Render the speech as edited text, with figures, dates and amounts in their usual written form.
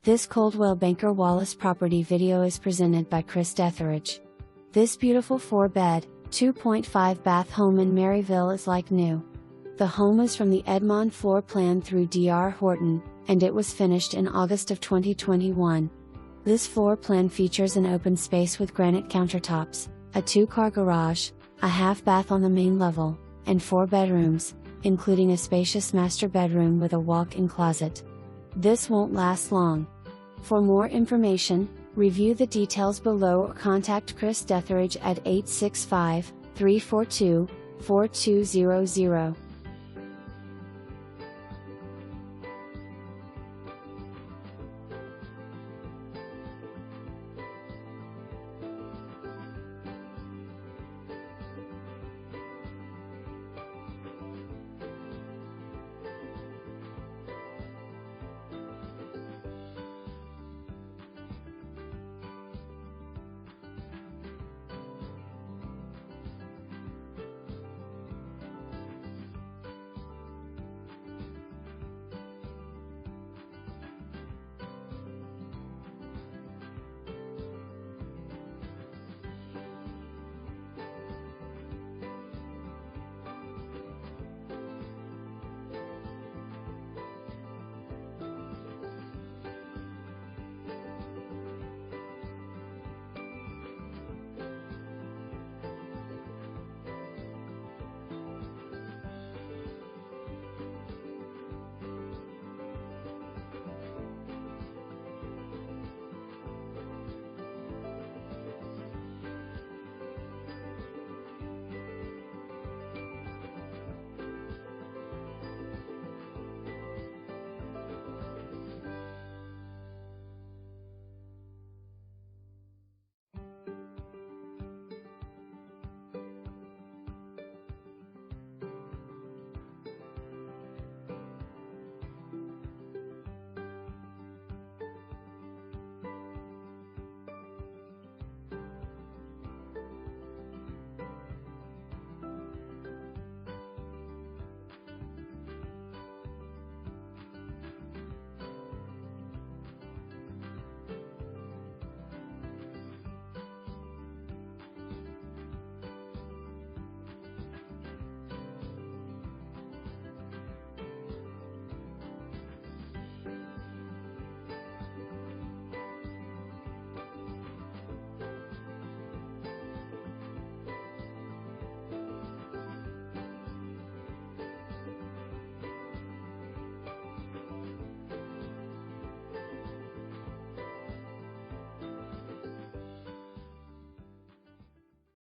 This Coldwell Banker Wallace property video is presented by Deatherage. This beautiful 4-bed, 2.5 bath home in Maryville is like new. The home is from the Edmon floor plan through Dr. Horton, and it was finished in August of 2021. This floor plan features an open space with granite countertops, a 2-car garage, a half bath on the main level, and 4 bedrooms, including a spacious master bedroom with a walk-in closet. This won't last long. For more information, review the details below or contact Deatherage at 865-342-4200.